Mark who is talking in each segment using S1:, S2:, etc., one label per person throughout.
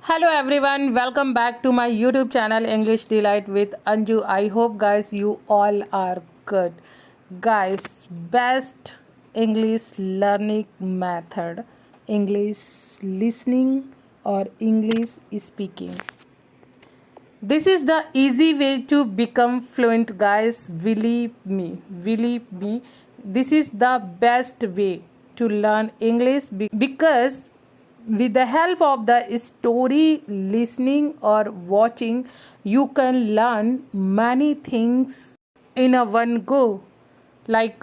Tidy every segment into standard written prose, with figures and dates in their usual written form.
S1: Hello everyone, welcome back to my YouTube channel English Delight with Anju. I hope guys you all are good. Guys, best English learning method, English listening or English speaking. This is the easy way to become fluent guys, believe me. This is the best way to learn English because with the help of the story listening or watching you can learn many things in a one go like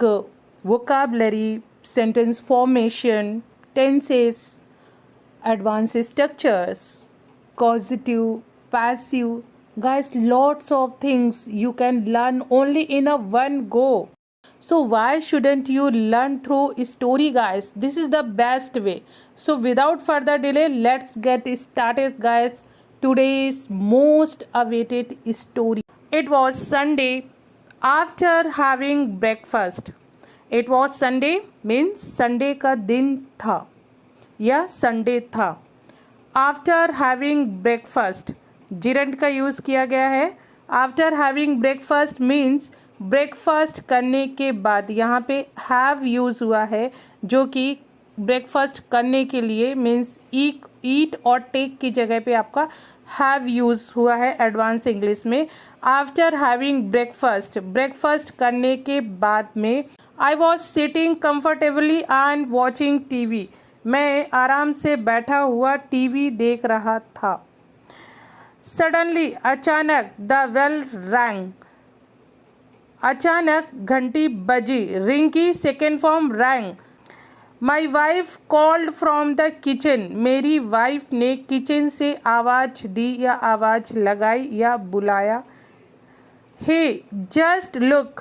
S1: vocabulary, sentence formation, tenses, advanced structures, causative, passive. Guys, lots of things you can learn only in a one go. So why shouldn't you learn through story guys? This is the best way. So without further delay, let's get started guys. Today's most awaited story. It was Sunday after having breakfast. It was Sunday means Sunday का दिन था या Sunday था. After having breakfast जिरंट का use किया गया है. After having breakfast means breakfast करने के बाद. यहाँ पे हैव यूज़ हुआ है जो कि ब्रेकफास्ट करने के लिए मीन्स ईट और टेक की जगह पे आपका हैव यूज़ हुआ है एडवांस इंग्लिश में. आफ्टर हैविंग ब्रेकफास्ट करने के बाद में I was sitting comfortably and watching TV. मैं आराम से बैठा हुआ टीवी देख रहा था. सडनली अचानक द बेल रैंग. अचानक घंटी बजी. रिंग की second form rang. My wife called from the kitchen. मेरी वाइफ ने किचन से आवाज़ दी या आवाज़ लगाई या बुलाया. Hey just look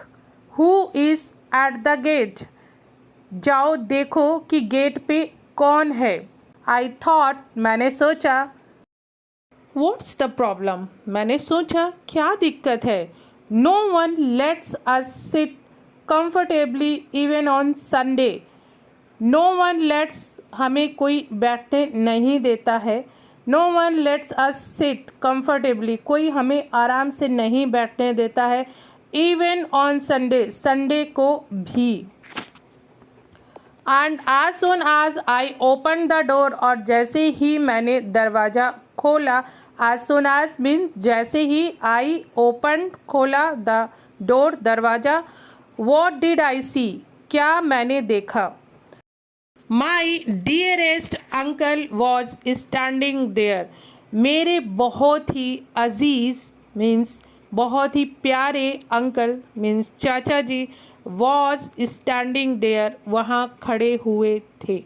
S1: who is at the gate. जाओ देखो कि गेट पे कौन है. आई थॉट मैंने सोचा. व्हाट्स द प्रॉब्लम मैंने सोचा क्या दिक्कत है. No one lets us sit comfortably even on Sunday. No one lets हमें कोई बैठने नहीं देता है. No one lets us sit comfortably कोई हमें आराम से नहीं बैठने देता है. इवन ऑन संडे संडे को भी. And as soon as I opened the door और जैसे ही मैंने दरवाज़ा खोला. as soon as means जैसे ही. I opened खोला the door दरवाज़ा. what did I see क्या मैंने देखा. My dearest uncle was standing there. मेरे बहुत ही अजीज़ मीन्स बहुत ही प्यारे अंकल मीन्स चाचा जी वॉज स्टैंडिंग देयर वहाँ खड़े हुए थे.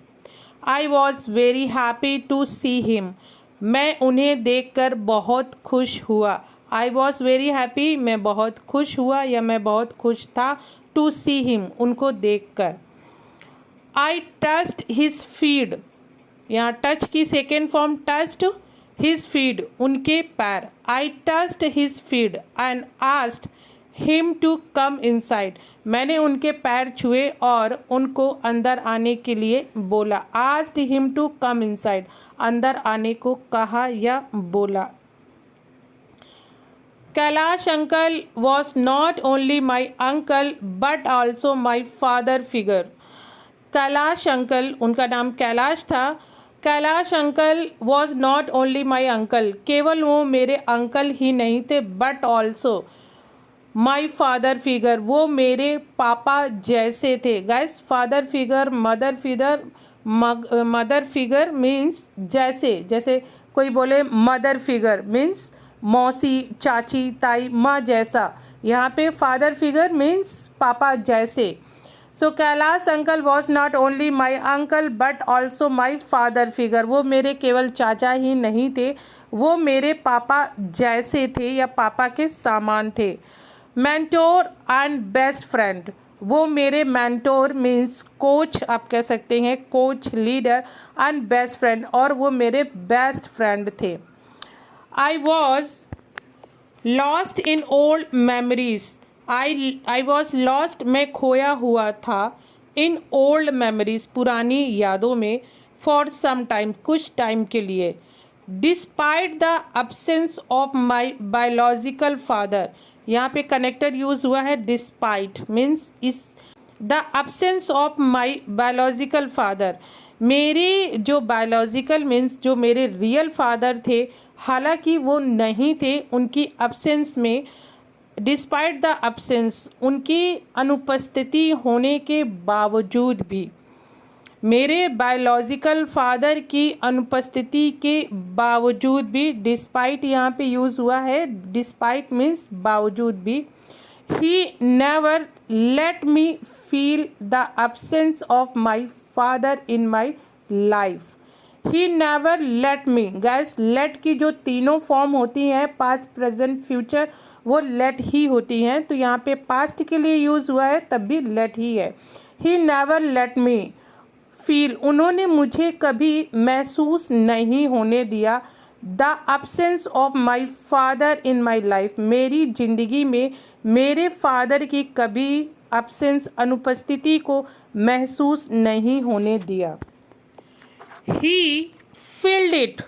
S1: I was very happy to see him. मैं उन्हें देखकर बहुत खुश हुआ. आई वॉज वेरी हैप्पी मैं बहुत खुश हुआ या मैं बहुत खुश था. टू सी हिम उनको देखकर. I touched his feet. यहाँ टच की second form touched. His feet उनके पैर. I touched his feet and asked him to come inside. मैंने उनके पैर छुए और उनको अंदर आने के लिए बोला. Asked him to come inside अंदर आने को कहा या बोला. Kailash uncle was not only my uncle but also my father figure. Kailash uncle उनका नाम कैलाश था. Kailash uncle was not only my uncle केवल वो मेरे अंकल ही नहीं थे but also my father figure वो मेरे पापा जैसे थे. Guys father figure mother figure means जैसे कोई बोले मदर फिगर मीन्स मौसी चाची ताई माँ जैसा. यहाँ पे फादर फिगर मीन्स पापा जैसे. So Kailash uncle was not only my uncle but also my father figure वो मेरे केवल चाचा ही नहीं थे वो मेरे पापा जैसे थे या पापा के समान थे. मेंटोर एंड बेस्ट फ्रेंड वो मेरे मेंटोर मीन्स कोच आप कह सकते हैं coach leader and best friend और वो मेरे बेस्ट फ्रेंड थे. I was lost in old memories. I was lost मैं खोया हुआ था. इन ओल्ड मेमोरीज पुरानी यादों में. फॉर सम टाइम कुछ टाइम के लिए. Despite the absence of my biological father, यहाँ पे कनेक्टर यूज हुआ है डिस्पाइट मीन्स इस the absence of my biological father, मेरे जो बायोलॉजिकल मीन्स जो मेरे रियल फादर थे हालांकि वो नहीं थे, उनकी absence में डिस्पाइट द absence उनकी अनुपस्थिति होने के बावजूद भी, मेरे बायोलॉजिकल फादर की अनुपस्थिति के बावजूद भी, डिस्पाइट यहाँ पे यूज़ हुआ है, डिस्पाइट मीन्स बावजूद भी, he never let me feel the absence of my father in my life, he never let me, guys let की जो तीनों फॉर्म होती हैं पास्ट प्रेजेंट फ्यूचर वो लेट ही होती हैं, तो यहाँ पे पास्ट के लिए यूज़ हुआ है तब भी लेट ही है। ही नेवर लेट मी फील, उन्होंने मुझे कभी महसूस नहीं होने दिया, the absence of my father in my life, मेरी ज़िंदगी में मेरे फादर की कभी absence अनुपस्थिति को महसूस नहीं होने दिया। ही filled इट,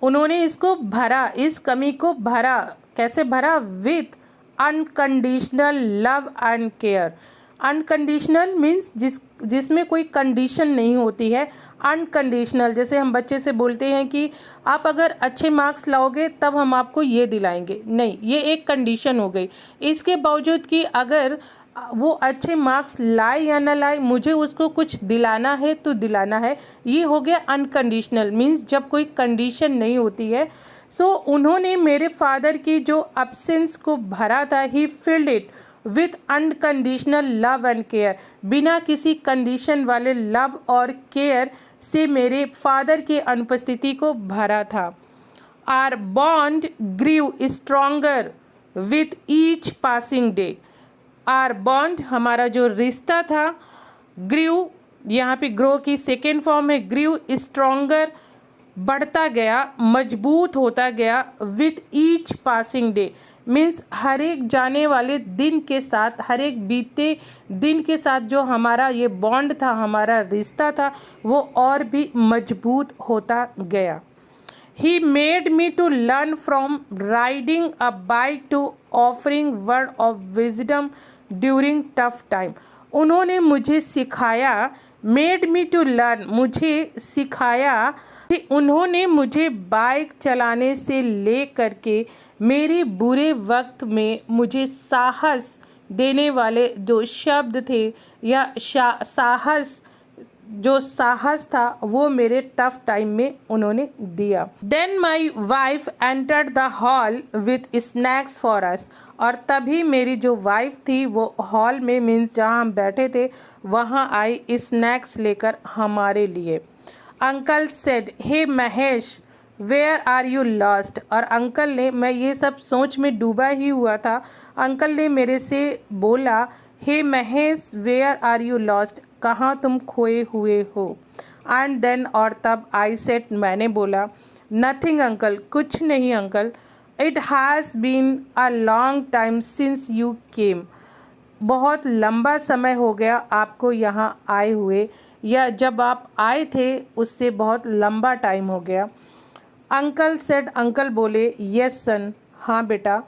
S1: उन्होंने इसको भरा, इस कमी को भरा, कैसे भरा, with unconditional love and care, unconditional means जिसमें कोई कंडीशन नहीं होती है, अनकंडीशनल जैसे हम बच्चे से बोलते हैं कि आप अगर अच्छे मार्क्स लाओगे तब हम आपको ये दिलाएंगे, नहीं, ये एक कंडीशन हो गई। इसके बावजूद कि अगर वो अच्छे मार्क्स लाए या ना लाए मुझे उसको कुछ दिलाना है तो दिलाना है, ये हो गया अनकंडीशनल मीन्स जब कोई कंडीशन नहीं होती है। सो उन्होंने मेरे फादर की जो absence को भरा था, he filled it with unconditional love and care, बिना किसी कंडीशन वाले लव और केयर से मेरे फादर की अनुपस्थिति को भरा था। Our bond grew stronger with each passing day, our bond हमारा जो रिश्ता था, ग्रीव यहाँ पे ग्रो की सेकेंड फॉर्म है, ग्रीव स्ट्रॉन्गर बढ़ता गया, मजबूत होता गया, with each passing day means हर एक जाने वाले दिन के साथ, हर एक बीते दिन के साथ जो हमारा ये बॉन्ड था, हमारा रिश्ता था, वो और भी मजबूत होता गया। He made me to learn from riding a bike to offering word of wisdom during tough time, उन्होंने मुझे सिखाया, made me to learn मुझे सिखाया, उन्होंने मुझे बाइक चलाने से ले करके मेरे बुरे वक्त में मुझे साहस देने वाले जो शब्द थे या साहस था वो मेरे टफ टाइम में उन्होंने दिया। Then my wife entered the hall with snacks for us, और तभी मेरी जो वाइफ थी वो हॉल में मीन्स जहाँ हम बैठे थे वहाँ आई स्नैक्स लेकर हमारे लिए। Uncle said hey Mahesh where are you lost, और अंकल ने, मैं ये सब सोच में डूबा ही हुआ था, अंकल ने मेरे से बोला hey Mahesh where are you lost, कहाँ तुम खोए हुए हो। एंड देन और तब आई सेड मैंने बोला नथिंग अंकल, कुछ नहीं uncle, it has been a long time since you came, बहुत लंबा समय हो गया आपको यहाँ आए हुए, या जब आप आए थे उससे बहुत लंबा टाइम हो गया। अंकल सेड, अंकल बोले यस सन, हाँ बेटा,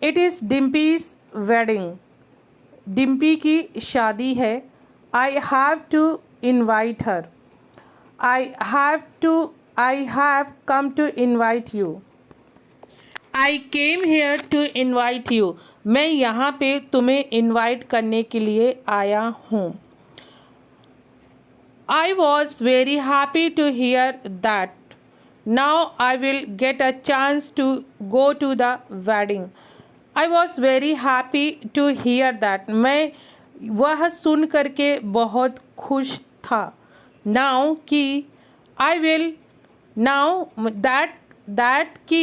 S1: it is Dimpy's wedding, Dimpy की शादी है, I have to invite her, I have come to invite you, I came here to invite you, मैं यहाँ पे तुम्हें इनवाइट करने के लिए आया हूँ। I was very happy to hear that. Now I will get a chance to go to the wedding. I was very happy to hear that. मैं वह सुन करके बहुत खुश था। Now कि I will, now that कि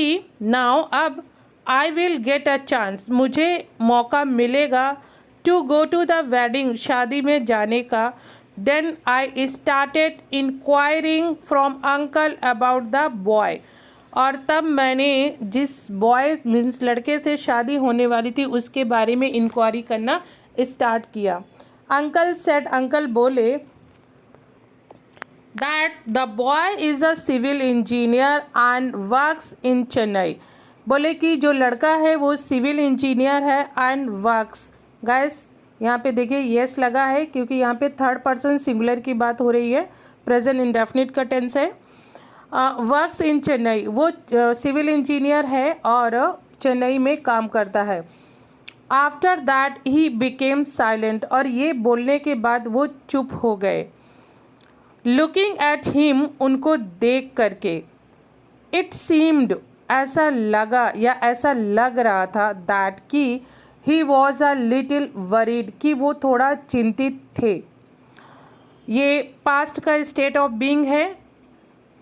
S1: now अब I will get a chance, मुझे मौका मिलेगा to go to the wedding, शादी में जाने का। Then I started inquiring from uncle about the boy, और तब मैंने जिस बॉय मीन्स लड़के से शादी होने वाली थी उसके बारे में इंक्वायरी करना स्टार्ट किया। अंकल सेड, अंकल बोले that the boy is a civil engineer and works in Chennai. बोले कि जो लड़का है वो सिविल इंजीनियर है एंड वर्क्स। गाइस यहाँ पे देखिए येस लगा है क्योंकि यहाँ पे थर्ड पर्सन सिंगुलर की बात हो रही है, प्रेजेंट इंडेफिनिट का टेंस है। वर्क्स इन चेन्नई, वो सिविल इंजीनियर है और चेन्नई में काम करता है। After that he became silent, और ये बोलने के बाद वो चुप हो गए। लुकिंग एट हिम, उनको देख करके। इट सीम्ड, ऐसा लगा या ऐसा लग रहा था, दैट कि he was a little worried, कि वो थोड़ा चिंतित थे। ये पास्ट का स्टेट ऑफ बीइंग है।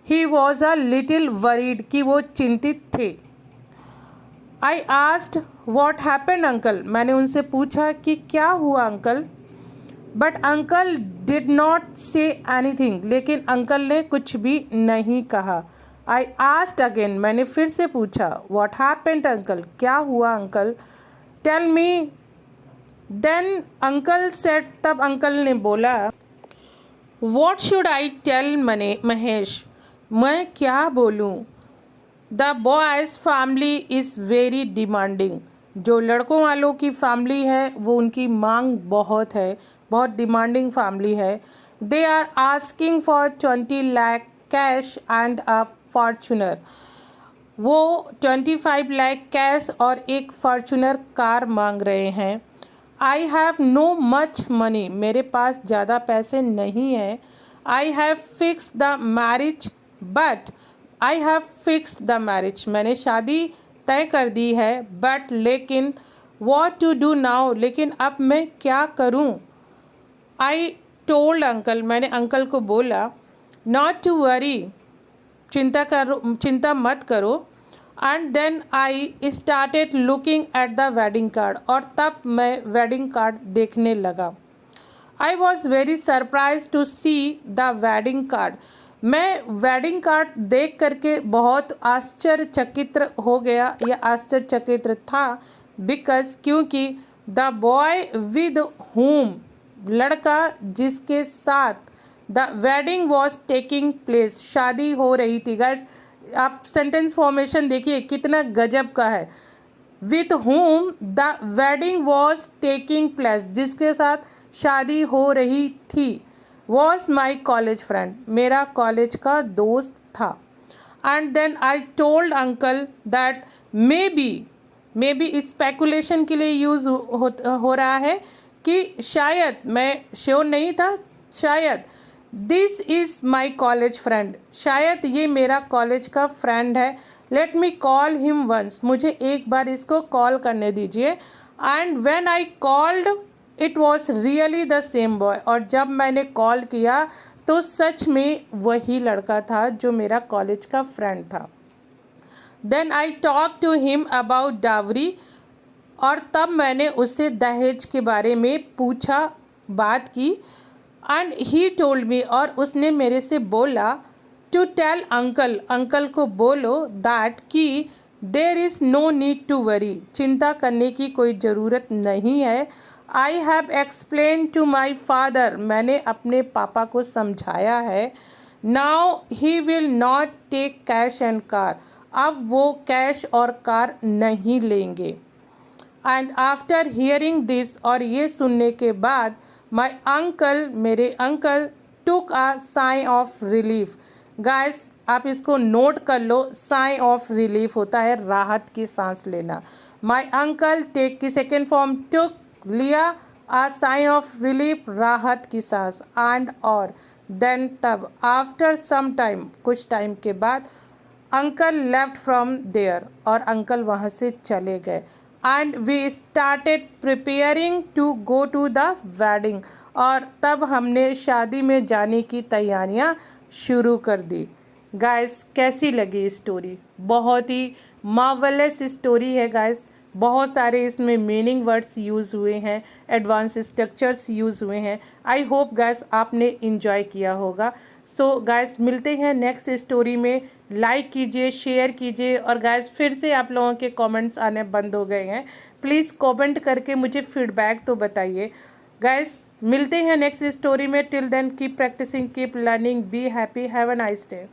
S1: He was a little worried, कि वो चिंतित थे। I asked what happened uncle, मैंने उनसे पूछा कि क्या हुआ uncle. But uncle did not say anything, लेकिन अंकल ने कुछ भी नहीं कहा। आई आस्क्ड अगेन, मैंने फिर से पूछा, वॉट हैपेंड अंकल, क्या हुआ अंकल। Tell me. Then uncle said, तब अंकल ने बोला, what should I tell Mahesh, मैं क्या बोलूँ। The boys family is very demanding, जो लड़कों वालों की फैमिली है वो उनकी मांग बहुत है, बहुत डिमांडिंग फैमिली है। They are asking for 20 lakh cash and a Fortuner, वो 25 लाख कैश और एक फॉर्चूनर कार मांग रहे हैं। I have no much money, मेरे पास ज़्यादा पैसे नहीं हैं। I have fix the marriage but, I have fixed the marriage, मैंने शादी तय कर दी है। बट लेकिन, वॉट टू डू नाउ, लेकिन अब मैं क्या करूं। आई टोल्ड अंकल, मैंने अंकल को बोला, नॉट टू वरी, चिंता मत करो। And then I started looking at the wedding card, और तब मैं वेडिंग कार्ड देखने लगा। I was very surprise to see the wedding card, मैं वेडिंग कार्ड देख करके बहुत आश्चर्यचकित हो गया या आश्चर्यचकित था। बिकॉज, क्योंकि द बॉय विद होम, लड़का जिसके साथ the wedding was taking place, शादी हो रही थी। गाइस आप सेंटेंस फॉर्मेशन देखिए कितना गजब का है। With whom the wedding was taking place, जिसके साथ शादी हो रही थी, वॉज माई कॉलेज फ्रेंड, मेरा कॉलेज का दोस्त था। And then I told uncle that may be speculation के लिए यूज़ हो रहा है कि शायद, मैं श्योर नहीं था, शायद this is my college friend, शायद ये मेरा कॉलेज का फ्रेंड है। Let me call him once, मुझे एक बार इसको कॉल करने दीजिए। And when I called it was really the same boy, और जब मैंने कॉल किया तो सच में वही लड़का था जो मेरा कॉलेज का फ्रेंड था। Then I talk to him about dowry, और तब मैंने उससे दहेज के बारे में पूछा, बात की। एंड ही टोल्ड मी, और उसने मेरे से बोला, टू टेल अंकल, अंकल को बोलो, दैट कि there is no need to worry, चिंता करने की कोई ज़रूरत नहीं है। I have explain to my father, मैंने अपने पापा को समझाया है। Now he will not take cash and car, अब वो कैश और कार नहीं लेंगे। एंड आफ्टर हियरिंग दिस, और ये सुनने के बाद, माई अंकल, मेरे uncle, took a sign of relief. Guys आप इसको नोट कर लो, साइन ऑफ रिलीफ होता है राहत की सांस लेना। माई अंकल टेक की सेकेंड फॉर्म टुक, लिया, आ साइन ऑफ रिलीफ, राहत की सांस। एंड और देन तब, आफ्टर सम टाइम, कुछ टाइम के बाद, अंकल लेफ्ट फ्रॉम देयर, और अंकल वहाँ से चले गए। And we started preparing to go to the wedding, और तब हमने शादी में जाने की तैयारियां शुरू कर दी। गाइस कैसी लगी स्टोरी, बहुत ही मार्वलस स्टोरी है गाइस। बहुत सारे इसमें मीनिंग वर्ड्स यूज़ हुए हैं, एडवांस स्ट्रक्चर्स यूज़ हुए हैं। आई होप गाइस आपने इन्जॉय किया होगा। सो गाइस मिलते हैं नेक्स्ट स्टोरी में। लाइक कीजिए, शेयर कीजिए, और गाइस फिर से आप लोगों के कमेंट्स आने बंद हो गए हैं, प्लीज़ कमेंट करके मुझे फीडबैक तो बताइए गाइस। मिलते हैं नेक्स्ट स्टोरी में। Till then keep practising, keep learning, be happy, have a nice day.